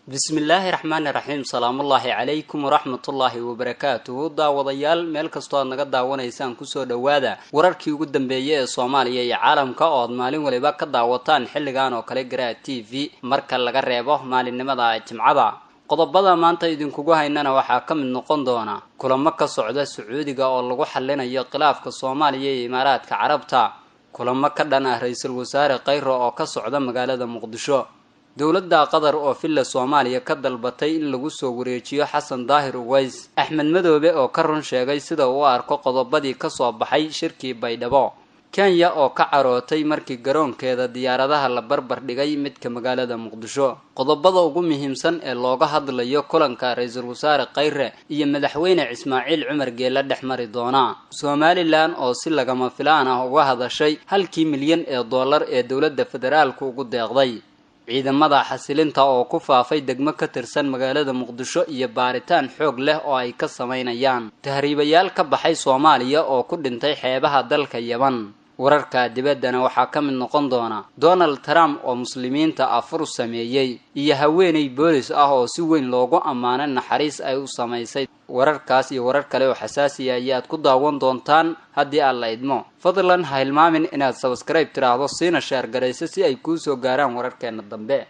بسم الله الرحمن الرحيم سلام الله عليكم ورحمة الله وبركاته داوديال meel kasto aad naga daawanaysaan ku soo dhawaada wararkii ugu dambeeyay ee Soomaaliya iyo caalamka oo maalin waliba ka daawataan xilligan oo kale Garaa TV marka laga reebo maalinimada Jimcada qodobada maanta idinkugu haynana waxa ka mid noqon doona kulamo ka socda Sacuudiga oo lagu xalinayo khilaafka Soomaaliya iyo Imaaraadka Carabta kulamo ka dhan ah ra'iisul wasaare Khayro oo ka socda magaalada Muqdisho dawladda Qatar oo filla Soomaaliya ka dalbatay in lagu soo wareejiyo Xasan Daahir Uways Axmed Madoobe oo ka run sheegay sida uu arko qodobadii ka soo baxay shirkii Baydhabo Kenya oo ka carootay markii garoonkeeda diyaaradaha la barbar dhigay midka magaalada Muqdisho qodobada ugu muhiimsan ee looga hadlayo kulanka ra'iisul wasaare Khayre iyo madaxweyne Ismaaciil Cumar Geela dhexmari doona Somaliland oo si lagama filaan ah uga hadashay halkii milyan ee dollar ee dawladda federaalku ugu deeqday ciidamada xasilinta oo ku faafay degmo ka tirsan magaalada Muqdisho iyo baaritaan xoog leh oo ay ka sameynayaan tahriibayaal ka baxay Soomaaliya oo ku dhintay xeebaha dalka Yaman wararka dibaddana waxa ka mid noqon doona Donald Trump oo muslimiinta afur sameeyay iyo haweeney boolis ah oo si weyn loogu amaanay naxariis ay u sameysay wararkaas iyo warar kale oo xasaasi ah ayaad ku daawan doontaan haddii alla idmo fadlan ha hilmaamin inaad subscribe tiraahdo siina share garayso si ay kuu soo gaaraan wararkeena dambe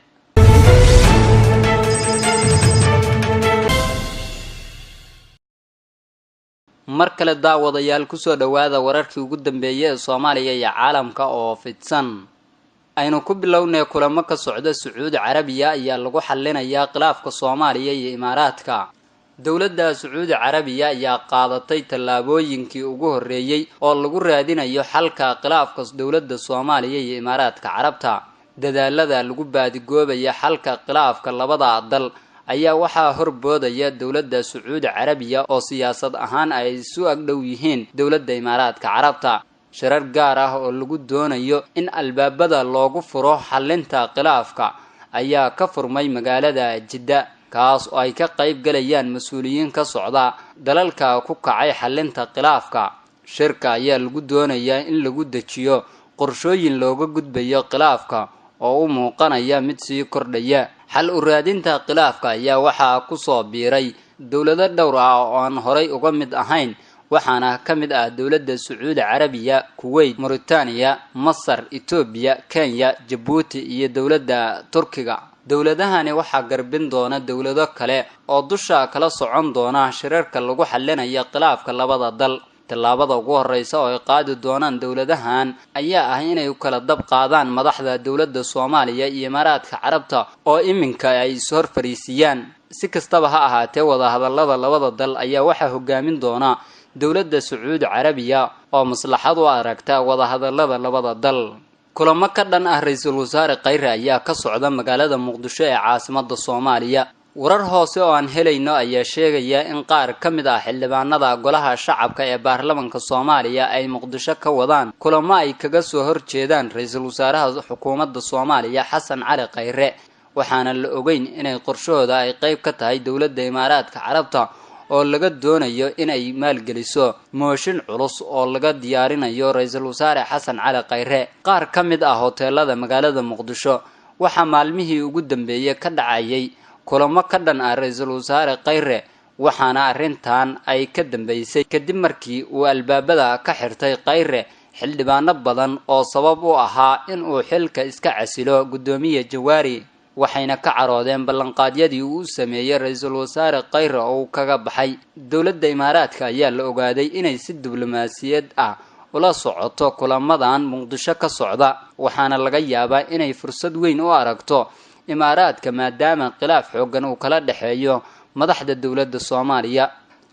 markale daawadayaal ku soo dhawaada wararkii ugu dambeeyay ee Soomaaliya iyo caalamka oo fidsan aynu ku bilownay kulamo ka socda Sacuudi Carabiya ayaa lagu xalinayaa khilaafka Soomaaliya iyo Imaaraadka dawladda Sacuudi Carabiya ayaa qaadatay tallaabooyinkii ugu horeeyay oo lagu raadinayo xalka khilaafka dawladda Soomaaliya iyo Imaaraadka Carabta dadaalada lagu baadigoobayo xalka khilaafka labada dal ayaa waxa horboodaya dawladda Sacuudi Carabiya oo siyaasad ahaan ay isu agdhow yihiin dawladda Imaaraadka Carabta shirar gaar ah oo lagu doonayo in albaabada loogu furo xalinta khilaafka ayaa ka furmay magaalada Jidda kaas oo ay ka qayb galayaan mas'uuliyiin ka socda dalalka ku kacay xalinta khilaafka shirka ayaa lagu doonayaa in lagu dejiyo qorshooyin looga gudbayo khilaafka oo u muuqanaya mid sii kordhaya xal u raadinta khilaafka ayaa waxa ku soo biiray dawlado dhowr ah oo aan horay uga mid ahayn waxaana ka mid ah dawladda Sacuudi Carabiya Kuwait Mauritania Masar Ethiopia Kenya Djibouti iyo dawladda Turkiga dawladahani waxa garbin doona dawlado kale oo dusha kala socon doona shirarka lagu xalinayo khilaafka labada dal tallaabada ugu horeysa oo ay qaadi doonaan dawladahan ayaa ah inay u kala dab qaadaan madaxda dawladda Soomaaliya iyo Imaaraadka Carabta oo iminka ay soo fariisiyaan si kastaba ha ahaatee wada hadallada labada dal ayaa waxa hogaamin doona dawladda Sacuudi Carabiya oo maslaxad u aragta wada hadallada labada dal kulamo ka dhan ah ra'iisul wasaare Khayre ayaa ka socda magaalada Muqdisho ee caasimadda Soomaaliya warar hoose oo aan helayno ayaa sheegaya in qaar ka mid ah xildhibaanada golaha shacabka ee baarlamaanka Soomaaliya ay Muqdisho ka wadaan kulamo ay kaga soo horjeedaan ra'iisul wasaaraha xukuumadda Soomaaliya Xasan Cali Khayre waxaana la ogeyn inay qorshooda ay qayb ka tahay dawladda Imaaraadka Carabta oo laga doonayo inay maalgeliso mooshin culus oo laga diyaarinayo ra'iisul wasaare Xasan Cali Khayre qaar ka mid ah hoteelada magaalada Muqdisho waxa maalmihii ugu dambeeyay ka dhacayay kulamo ka dhan ah ra'iisul wasaare Khayre waxaana arintan ay ka dambeysay kadib markii uu albaabada ka xirtay Khayre xildhibaano badan oo sabab u ahaa in uu xilka iska casilo gudoomiye Jawaari waxayna ka caroodeen ballanqaadyadii uu sameeyay ra'iisul wasaare Khayre oo kaga baxay dawladda Imaaraadka ayaa la ogaaday inay si diblomaasiyad ah ula socoto kulamadan Muqdisho ka socda waxaana laga yaabaa inay fursad weyn u aragto Imaaraadka maadaama khilaaf xooggan uu kala dhaxeeyo madaxda dawladda Soomaaliya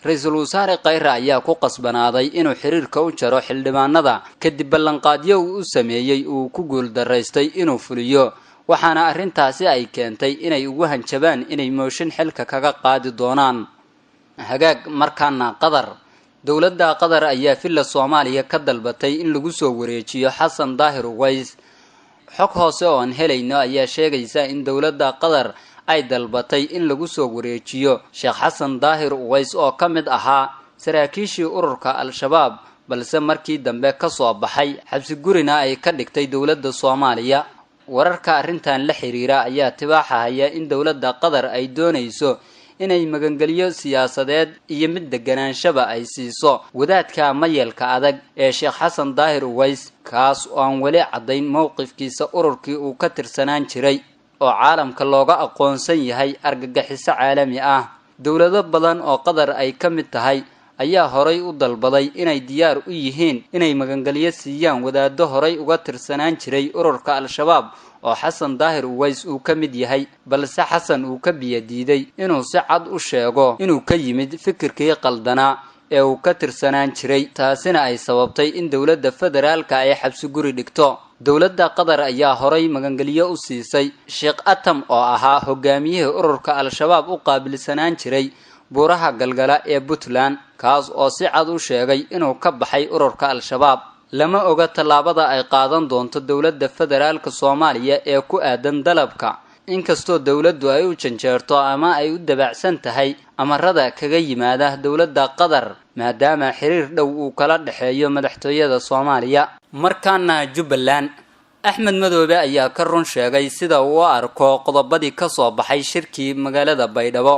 ra'iisul wasaare Khayre ayaa ku qasbanaaday inuu xiriirka u jaro xildhibaanada kadib ballanqaadyo uu sameeyay uu ku guul daraystay inuu fuliyo waxaana arintaasi ay keentay inay ugu hanjabaan inay mooshin xilka kaga qaadi doonaan hagaag markaana Qatar dawladda Qatar ayaa filla Soomaaliya ka dalbatay in lagu soo wareejiyo Xasan Daahir Uways xog hoose oo aan helayno ayaa sheegaysa in dawladda Qatar ay dalbatay in lagu soo wareejiyo Sheekh Xasan Daahir Uways oo ka mid ahaa saraakiishii ururka Al-Shabaab balse markii dambe ka soo baxay xabsi gurina ay ka dhigtay dawladda Soomaaliya wararka arrintan la xiriira ayaa tibaaxaya in dowladda Qatar ay doonayso inay magangeliyo siyaasadeed iyo mid deganaanshaha ay siiso wadaadka mayelka adag ee Sheekh Xasan Daahir Uways kaas oo aan wali cadayn mowqifkiisa ururkii uu ka tirsanaan jiray oo caalamka looga aqoonsan yahay argagixiso caalami ah dowlado badan oo Qatar ay ka mid tahay ayaa horay u dalbaday inay diyaar u yihiin inay magangeliyo siiyaan wadaado horay uga tirsanaan jiray ururka Al-Shabaab oo Xasan Daahir Uways uu ka mid yahay balse Xasan uu ka biyadiiday inuu si cad u sheego inuu ka yimid fikirkii qaldanaa ee uu ka tirsanaan jiray taasina ay sababtay in dowladda federaalka ay xabsi guri dhigto dowladda Qatar ayaa horay magangeliyo u siisay Sheekh Atam oo ahaa hogaamiyihii ururka Al-Shabaab u qaabilsanaan jiray buuraha galgala ee Puntland kaas oo si cad u sheegay inuu ka baxay ururka Al-Shabaab lama oga talaabada ay qaadan doonto dowladda federaalka Soomaaliya ee ku aadan dalabka inkastoo dowladdu ay u janjeerto ama ay u dabacsan tahay amarada kaga yimaada dowladda Qatar maadaama xiriir dhow uu kala dhaxeeyo madaxtooyada Soomaaliya markaana Jubbaland Axmed Madoobe ayaa ka run sheegay sida uu arko qodobadii ka soo baxay shirkii magaalada Baydhabo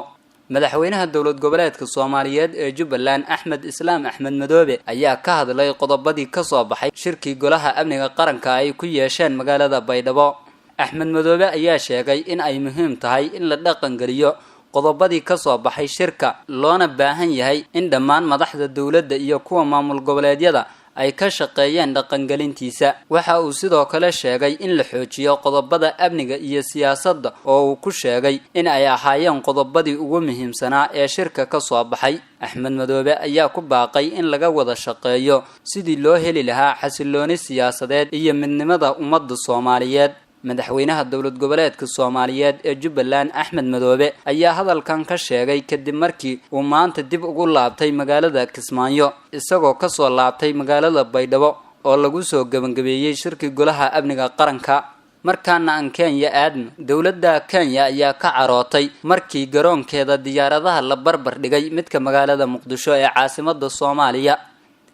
madaxweynaha dowlad goboleedka Soomaaliyeed ee Jubbaland Axmed Islaam Axmed Madoobe ayaa ka hadlay qodobadii ka soo baxay shirkii golaha amniga qaranka ay ku yeesheen magaalada Baydhabo Axmed Madoobe ayaa sheegay in ay muhiim tahay in la dhaqan galiyo qodobadii ka soo baxay shirka loona baahan yahay in dhammaan madaxda dowladda iyo kuwa maamul goboleedyada ay ka shaqeeyeen dhaqangelintiisa waxa uu sidoo kale sheegay in la xoojiyo qodobada amniga iyo siyaasadda oo uu ku sheegay in ay ahaayeen qodobadii ugu muhiimsanaa ee shirka ka soo baxay Axmed Madoobe ayaa ku baaqay in laga wada shaqeeyo sidii loo heli lahaa xasilooni siyaasadeed iyo midnimada ummadda Soomaaliyeed madaxweynaha dowlad goboleedka Soomaaliyeed ee Jubbaland Axmed Madoobe ayaa hadalkan ka sheegay kadib markii uu maanta dib ugu laabtay magaalada Kismaayo isagoo ka soo laabtay magaalada Baydhabo oo lagu soo gabagabeeyay shirkii golaha amniga qaranka markaana aan Kenya aadno dowladda Kenya ayaa ka carootay markii garoonkeeda diyaaradaha la barbar dhigay midka magaalada Muqdisho ee caasimadda Soomaaliya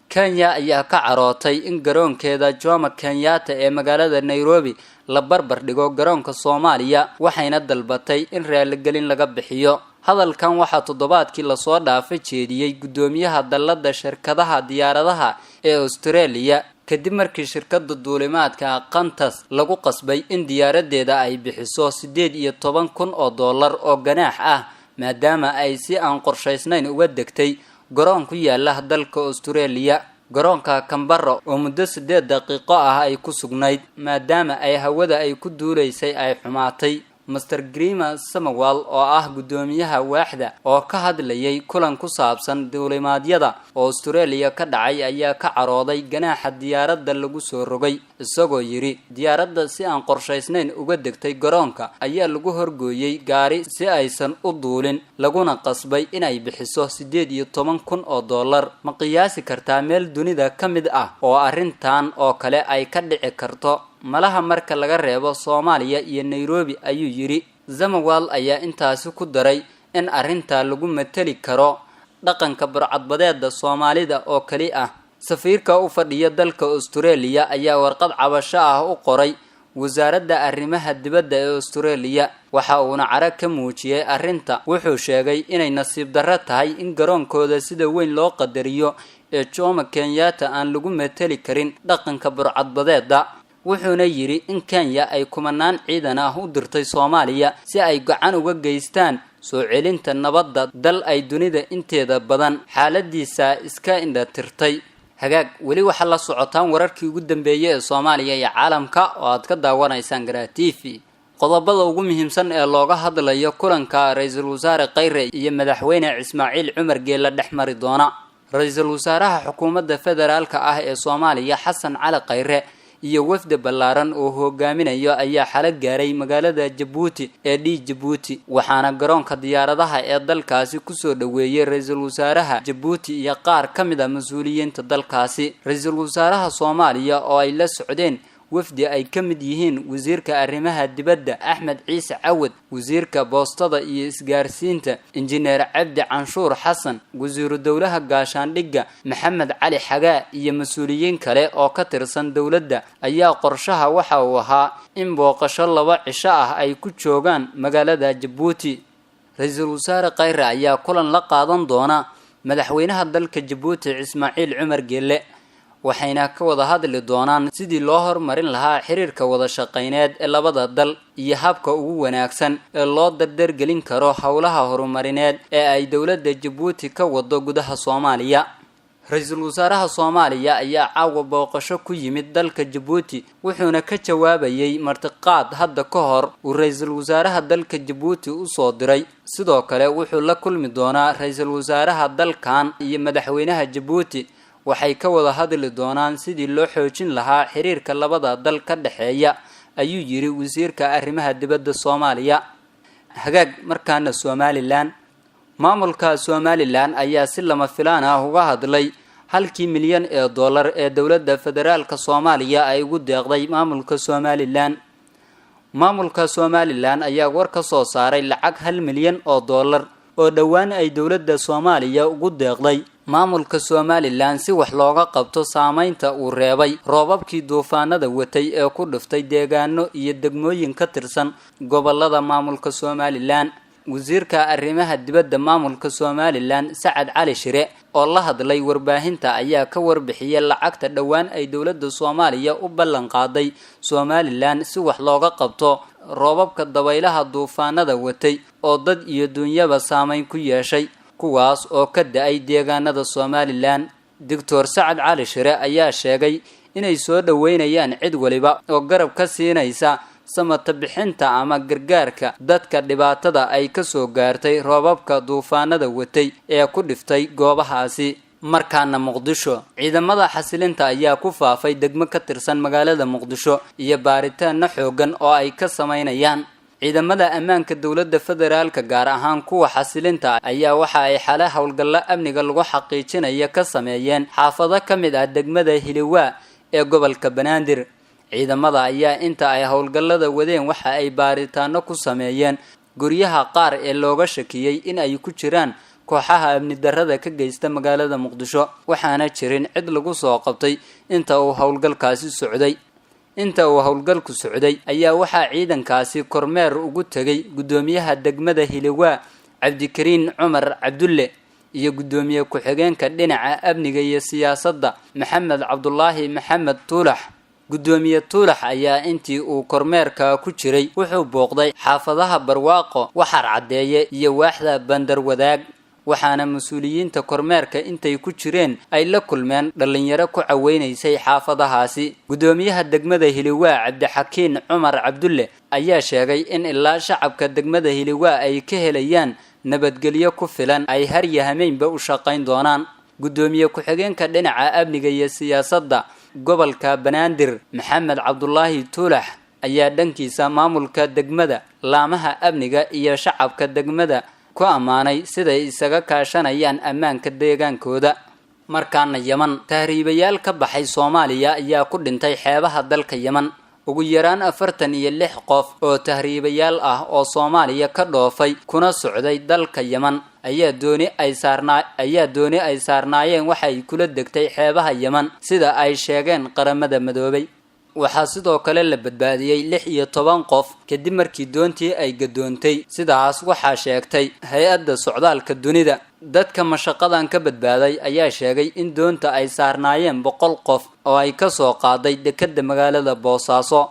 Kenya ayaa ka carootay in garoonkeeda Jomo Kenyatta ee magaalada Nairobi la barbar dhigo garoonka Soomaaliya waxayna dalbatay in raaligelin laga bixiyo hadalkan waxa toddobaadkii la soo dhaafay jeediyay gudoomiyaha dalladda shirkadaha diyaaradaha ee Australia kadib markii shirkadda duulimaadka Qantas lagu qasbay in diyaaradeeda ay bixiso $18,000 oo ganaax ah maadaama ay si aan qorshaysnayn uga degtay garoon ku yaala dalka Australia garoonka Canberra oo muddo 8 daqiiqo ah ay ku sugnayd maadaama ay hawada ay ku duuleysay ay xumaatay Mr. Grima Samawal oo ah gudoomiyaha waaxda oo ka hadlayay kulan ku saabsan duulimaadyada oo Australia ka dhacay ayaa ka carooday ganaaxa diyaaradda lagu soo rogay isagoo yiri diyaaradda si aan qorshaysnayn uga degtay garoonka ayaa lagu horgooyay gaari si aysan u duulin laguna qasbay inay bixiso $18,000 ma qiyaasi kartaa meel dunida ka mid ah oo arrintan oo kale ay ka dhici karto malaha marka laga reebo Soomaaliya iyo Nairobi ayuu yiri Zamawal ayaa intaasi ku daray in arrinta lagu matali karo dhaqanka burcadbadeeda Soomaalida oo kali ah safiirka u fadhiya dalka Australia ayaa warqad cabasho ah u qoray wasaaradda arrimaha dibadda ee Australia waxa uu carag ka muujiyay arrinta wuxuu sheegay inay nasiib darro tahay in garoonkooda sida weyn loo qadariyo ee Jomo Kenyatta aan lagu matali karin dhaqanka burcadbadeeda wuxuuna yiri in Kenya ay kumanaan ciidan ah u dirtay Soomaaliya si ay gacan uga geystaan soo celinta nabadda dal ay dunida inteeda badan xaaladiisa iska indha tirtay hagaag wali waxa la socotaan wararkii ugu dambeeyay ee Soomaaliya iyo caalamka oo aad ka daawanaysaan Garaa TV qodobada ugu muhiimsan ee looga hadlayo kulanka ra'iisul wasaare Khayre iyo madaxweyne Ismaaciil Cumar Geela dhexmari doona ra'iisul wasaaraha xukuumadda federaalka ah ee Soomaaliya Xasan Cali Khayre iyo wafd ballaaran oo hogaaminayo ayaa xalay gaaray magaalada Djibouti ee Djibouti waxaana garoonka diyaaradaha ee dalkaasi ku soo dhaweeyay ra'iisul wasaaraha Djibouti iyo qaar kamid ah mas'uuliyiinta dalkaasi ra'iisul wasaaraha Soomaaliya oo ay la socdeen wafdi ay ka mid yihiin wasiirka arrimaha dibadda Axmed Ciise Cawad, wasiirka boostada iyo isgaarsiinta Injineer Cabdi Canshuur Xasan, wasiiru dowlaha gaashaandhigga Maxamed Cali Xagaa iyo mas'uuliyiin kale oo ka tirsan dowladda ayaa qorshaha waxa uu ahaa in booqasho 2 cisho ah ay ku joogaan magaalada Djibouti. Ra'iisul Wasaare Khayre ayaa kulan la qaadan doona madaxweynaha dalka Djibouti Ismaaciil Cumar Geelle, waxayna ka wada hadli doonaan sidii loo horumarin lahaa xiriirka wada shaqeyneed ee labada dal iyo habka ugu wanaagsan ee loo dardargelin karo hawlaha horumarineed ee ay dowladda Djibouti ka wado gudaha Soomaaliya. Ra'iisul Wasaaraha Soomaaliya ayaa caawa booqasho ku yimid dalka Djibouti, wuxuuna ka jawaabayay martiqaad hadda ka hor uu Ra'iisul Wasaaraha dalka Djibouti u soo diray. sidoo kale wuxuu la kulmi doonaa Ra'iisul Wasaaraha dalkan iyo madaxweynaha Djibouti. waxay ka wada hadli doonaan sidii loo xoojin lahaa xiriirka labada dal ka dhaxeeya, ayuu yiri wasiirka arrimaha dibadda Soomaaliya. hagaag markaana Somaliland, maamulka Somaliland ayaa si lama filaan ah uga hadlay halkii milyan ee dollar ee dawladda federaalka Soomaaliya ay ugu deeqday maamulka Somaliland. maamulka Somaliland ayaa war ka soo saaray lacag 1 milyan oo dollar oo dhawaan ay dawladda Soomaaliya ugu deeqday maamulka Somaliland si wax looga qabto saameynta uu reebay roobabkii duufaanada watay ee ku dhiftay deegaano iyo degmooyin ka tirsan gobolada maamulka Somaliland. wasiirka arrimaha dibadda maamulka Somaliland Sacad Cali Shire oo la hadlay warbaahinta ayaa ka warbixiyay lacagta dhawaan ay dawladda Soomaaliya u ballan qaaday Somaliland si wax looga qabto roobabka dabaylaha duufaanada watay oo dad iyo dunyaba saameyn ku yeeshay, kuwaas oo ka da'ay deegaanada Somaliland. Dr. Sacad Cali Shire ayaa sheegay inay soo dhaweynayaan cid waliba oo garab ka siinaysa samata bixinta ama gargaarka dadka dhibaatada ay ka soo gaartay roobabka duufaanada watay ee ku dhiftay goobahaasi. markaana Muqdisho, ciidamada xasilinta ayaa ku faafay degmo ka tirsan magaalada Muqdisho iyo baaritaan xoogan oo ay ka sameynayaan ciidamada ammaanka dawladda federaalka, gaar ahaan kuwa xasilinta ayaa waxa ay xalay howlgalla amniga lagu xaqiijinayo ka sameeyeen xaafado ka mid ah degmada Hiliwaa ee gobolka Banaadir. ciidamada ayaa inta ay howlgallada wadeen waxa ay baaritaano ku sameeyeen guryaha qaar ee looga shakiyay in ay ku jiraan kooxaha amni darrada ka geysta magaalada Muqdisho, waxaana jirin cid lagu soo qabtay inta uu howlgalkaasi socday. inta uu howlgalku socday ayaa waxa ciidankaasi kormeer ugu tagay gudoomiyaha degmada Hiliwaa Cabdikariin Cumar Cabdulle iyo gudoomiye ku-xigeenka dhinaca amniga iyo siyaasadda Maxamed Cabdullaahi Maxamed Tuulax. gudoomiye Tuulax ayaa intii uu kormeerka ku jiray wuxuu booqday xaafadaha Barwaaqo, Waxar Cadeeye iyo waaxda Bandar Wadaag, waxaana mas'uuliyiinta kormeerka intay ku jireen ay la kulmeen dhalinyaro ku caweynaysay xaafadahaasi. gudoomiyaha degmada Hiliwaa Cabdixakiin Cumar Cabdulle ayaa sheegay in ilaa shacabka degmada Hiliwaa ay ka helayaan nabadgelyo ku filan ay har yahameynba u shaqayn doonaan. gudoomiye ku-xigeenka dhinaca amniga iyo siyaasadda gobolka Banaadir Maxamed Cabdullaahi Tuulax ayaa dhankiisa maamulka degmada, laamaha amniga iyo shacabka degmada ku amaanay siday isaga kaashanayaan ammaanka deegaankooda. markaana Yemen, tahriibayaal ka baxay Soomaaliya ayaa ku dhintay xeebaha dalka Yemen. ugu yaraan 46 qof oo tahriibayaal ah oo Soomaaliya ka dhoofay kuna socday dalka Yemen ayaa dooni ay saarnaayeen waxay kula degtay xeebaha Yemen sida ay sheegeen qaramada madoobay. waxaa sidoo kale la badbaadiyay 16 qof kadib markii doontii ay gadoontay, sidaas waxaa sheegtay hay'adda socdaalka dunida. dadka mashaqadan ka badbaaday ayaa sheegay in doonta ay saarnaayeen 100 qof oo ay ka soo qaaday dekedda magaalada Boosaaso.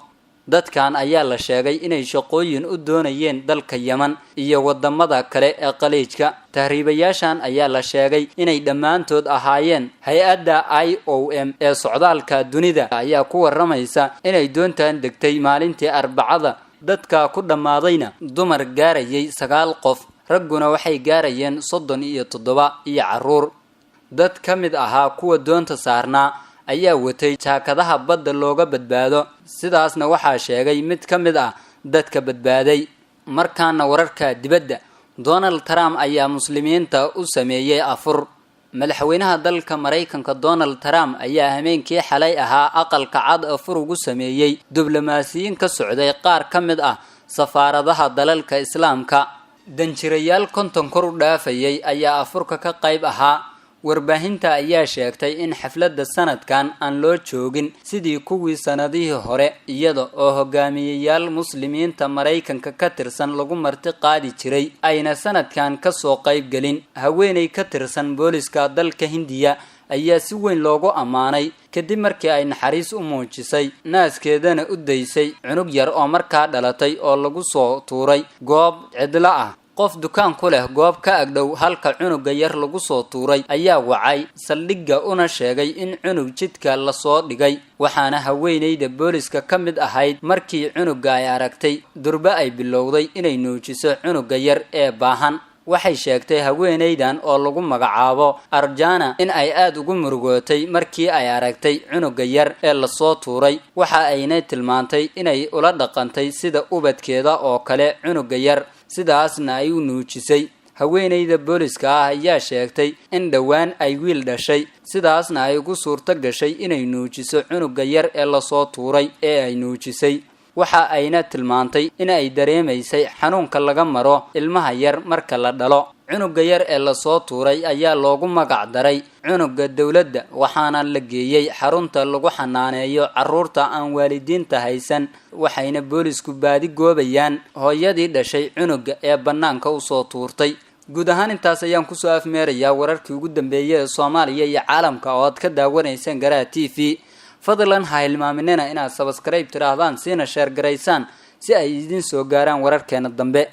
dadkan ayaa la sheegay inay shaqooyin u doonayeen dalka Yemen iyo wadamada kale ee qaliijka. tahriibayaashan ayaa la sheegay inay dhammaantood ahaayeen hay'adda IOM ee socdaalka dunida ayaa ku waramaysa inay doontan degtay maalintii Arbacada. dadka ku dhamaadayna dumar gaarayay 9 qof, ragguna waxay gaarayeen 37 iyo caruur. dad ka mid ahaa kuwa doonta saarnaa ayaa watay jaakadaha badda looga badbaado, sidaasna waxaa sheegay mid ka mid ah dadka badbaaday. markaana wararka dibadda, Donald Trump ayaa muslimiinta u sameeyay afur. madaxweynaha dalka Mareykanka Donald Trump ayaa habeenkii xalay ahaa aqalka cad afur ugu sameeyay diblomaasiyiin ka socday qaar ka mid ah safaaradaha dalalka Islaamka. danjirayaal konton kor u dhaafayay ayaa afurka ka qayb ahaa. warbaahinta ayaa sheegtay in xafladda sanadkan aan loo joogin sidii kuwii sanadihii hore, iyada oo hogaamiyayaal muslimiinta Mareykanka ka tirsan lagu marti qaadi jiray ayna sanadkan ka soo qayb gelin. haweeney ka tirsan booliska dalka Hindiya ayaa si weyn loogu amaanay kadib markii ay naxariis u muujisay naaskeedana u daysay cunug yar oo markaa dhalatay oo lagu soo tuuray goob cidla ah. qof dukaan ku leh goob ka agdhow halka cunuga yar lagu soo tuuray ayaa wacay saldhigga una sheegay in cunug jidka la soo dhigay, waxaana haweeneyda booliska ka mid ahayd markii cunuga ay aragtay durba ay bilowday inay nuujiso cunuga yar ee baahan. waxay sheegtay haweeneydan oo lagu magacaabo Arjana in ay aad ugu murugootay markii ay aragtay cunuga yar ee la soo tuuray. waxa ayna tilmaantay inay ula dhaqantay sida ubadkeeda oo kale cunuga yar, sidaasna ay u nuujisay. haweeneyda booliska ah ayaa sheegtay in dhawaan ay wiil dhashay, sidaasna ay ugu suurto gashay inay nuujiso cunuga yar ee la soo tuuray ee ay nuujisay. waxa ayna tilmaantay in ay dareemaysay xanuunka laga maro ilmaha yar marka la dhalo. cunuga yar ee la soo tuuray ayaa loogu magac daray cunuga dawladda, waxaana la geeyay xarunta lagu xanaaneeyo carruurta aan waalidiinta haysan, waxayna boolisku baadi goobayaan hooyadii dhashay cunuga ee bannaanka u soo tuurtay. guud ahaan intaas ayaan kusoo afmeerayaa wararkii ugu dambeeyay ee Soomaaliya iyo caalamka oo aad ka daawanaysaan Garaa TV. fadlan ha hilmaaminina inaad subscribe tiraahdaan siina share garaysaan si ay idin soo gaaraan wararkeena dambe.